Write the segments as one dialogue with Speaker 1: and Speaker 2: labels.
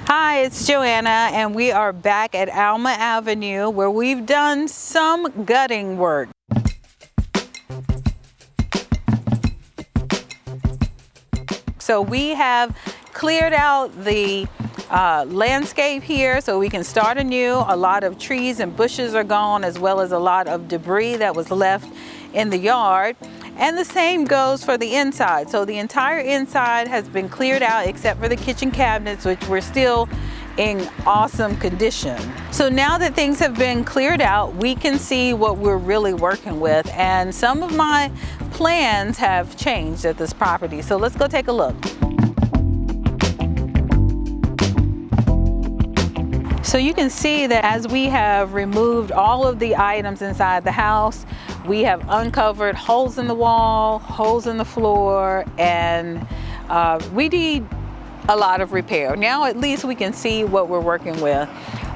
Speaker 1: Hi, it's Joanna, and we are back at Alma Avenue where we've done some gutting work. So we have cleared out the landscape here so we can start anew. A lot of trees and bushes are gone, as well as a lot of debris that was left in the yard. And the same goes for the inside. So the entire inside has been cleared out except for the kitchen cabinets, which were still in awesome condition. So now that things have been cleared out, we can see what we're really working with. And some of my plans have changed at this property. So let's go take a look. So you can see that as we have removed all of the items inside the house, we have uncovered holes in the wall, holes in the floor, and we need a lot of repair. Now at least we can see what we're working with.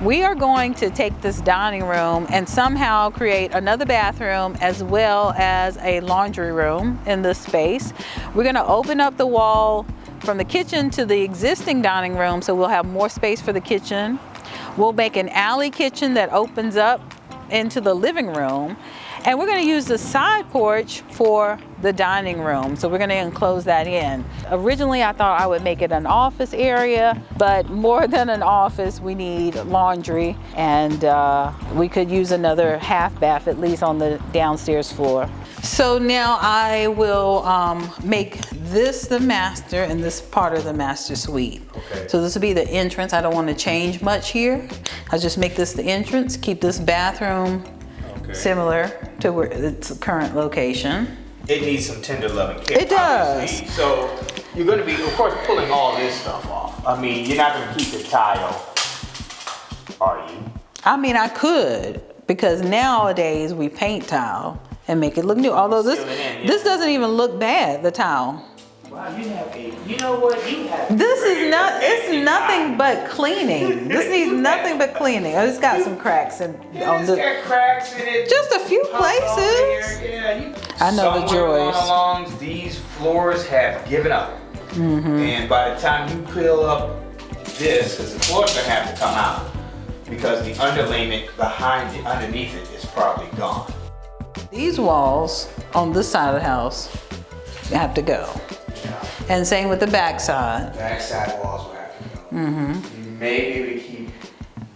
Speaker 1: We are going to take this dining room and somehow create another bathroom as well as a laundry room in this space. We're going to open up the wall from the kitchen to the existing dining room, so we'll have more space for the kitchen. We'll make an alley kitchen that opens up into the living room, and we're going to use the side porch for the dining room. So we're going to enclose that in. Originally, I thought I would make it an office area, but more than an office, we need laundry, and we could use another half bath at least on the downstairs floor. So now I will make this the master and this part of the master suite.
Speaker 2: Okay.
Speaker 1: So this will be the entrance. I don't want to change much here. I'll just make this the entrance, keep this bathroom similar to where its current location.
Speaker 2: It needs some tender loving care.
Speaker 1: It does.
Speaker 2: Obviously. So you're going to be, of course, pulling all this stuff off. I mean, you're not going to keep the tile, are you?
Speaker 1: I mean, I could, because nowadays we paint tile and make it look new. Although this doesn't even look bad, the tile.
Speaker 2: Wow, you have a, you know what, you have.
Speaker 1: This is not, it's nothing but cleaning. This needs nothing but cleaning. Oh, it's got some cracks on
Speaker 2: It's got cracks in it.
Speaker 1: just a few places.
Speaker 2: Yeah,
Speaker 1: I know the joys.
Speaker 2: Along, these floors have given up. And by the time you peel up this, because the floor's gonna have to come out, because the underlayment behind it, underneath it, is probably gone. These
Speaker 1: walls on this side of the house have to go.
Speaker 2: Yeah.
Speaker 1: And same with the back side.
Speaker 2: Backside walls will have to go. You may be able to keep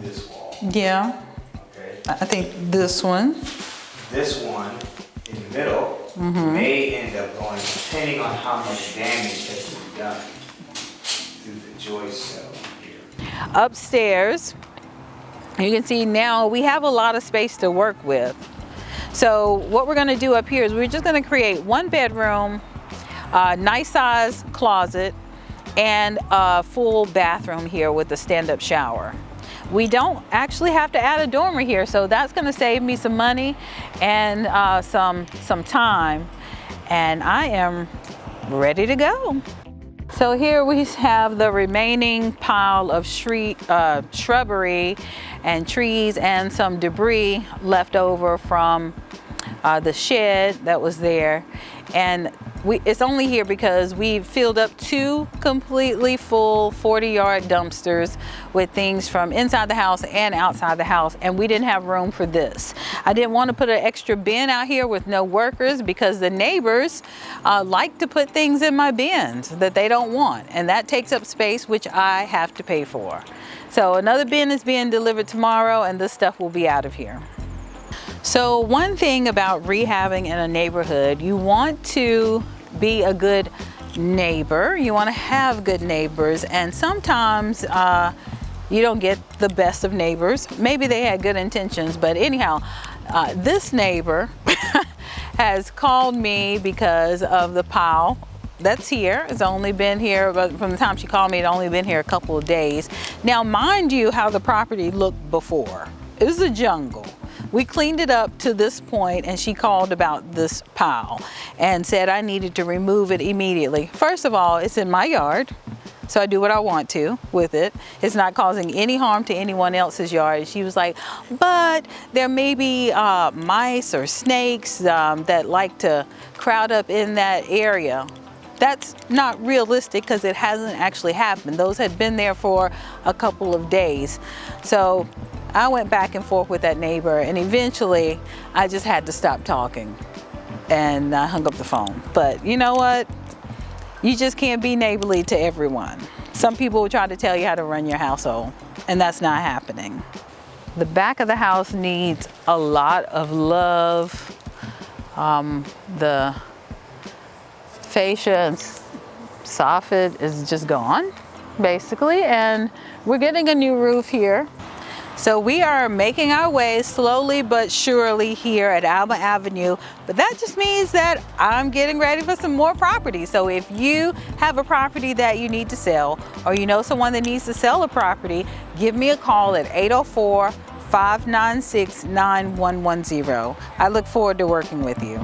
Speaker 2: this wall.
Speaker 1: Yeah.
Speaker 2: Okay.
Speaker 1: I think this one.
Speaker 2: This one in the middle may end up going, depending on how much damage has been done through the joist cell here.
Speaker 1: Upstairs, you can see now we have a lot of space to work with. So what we're going to do up here is we're just going to create one bedroom, nice size closet, and a full bathroom here with a stand-up shower. We don't actually have to add a dormer here, so that's going to save me some money and some time, and I am ready to go. So here we have the remaining pile of shrubbery and trees and some debris left over from the shed that was there. And it's only here because we filled up 2 completely full 40-yard dumpsters with things from inside the house and outside the house, and we didn't have room for this. I didn't want to put an extra bin out here with no workers because the neighbors like to put things in my bins that they don't want, and that takes up space, which I have to pay for. So another bin is being delivered tomorrow, and this stuff will be out of here. So one thing about rehabbing in a neighborhood, you want to be a good neighbor. You want to have good neighbors, and sometimes you don't get the best of neighbors. Maybe they had good intentions, but anyhow, this neighbor has called me because of the pile that's here. It's only been here, but from the time she called me, it's only been here a couple of days. Now, mind you, how the property looked before. It was a jungle. We cleaned it up to this point, and she called about this pile and said I needed to remove it immediately. First of all, it's in my yard, so I do what I want to with it. It's not causing any harm to anyone else's yard. And she was like, but there may be mice or snakes that like to crowd up in that area. that's not realistic because it hasn't actually happened. Those had been there for a couple of days. So I went back and forth with that neighbor, and eventually I just had to stop talking and I hung up the phone. But you know what? You just can't be neighborly to everyone. Some people will try to tell you how to run your household, and that's not happening. The back of the house needs a lot of love. The fascia and soffit is just gone, basically, and we're getting a new roof here. So we are making our way slowly but surely here at Alma Avenue, but that just means that I'm getting ready for some more property. So if you have a property that you need to sell, or you know someone that needs to sell a property, give me a call at 804-596-9110. I look forward to working with you.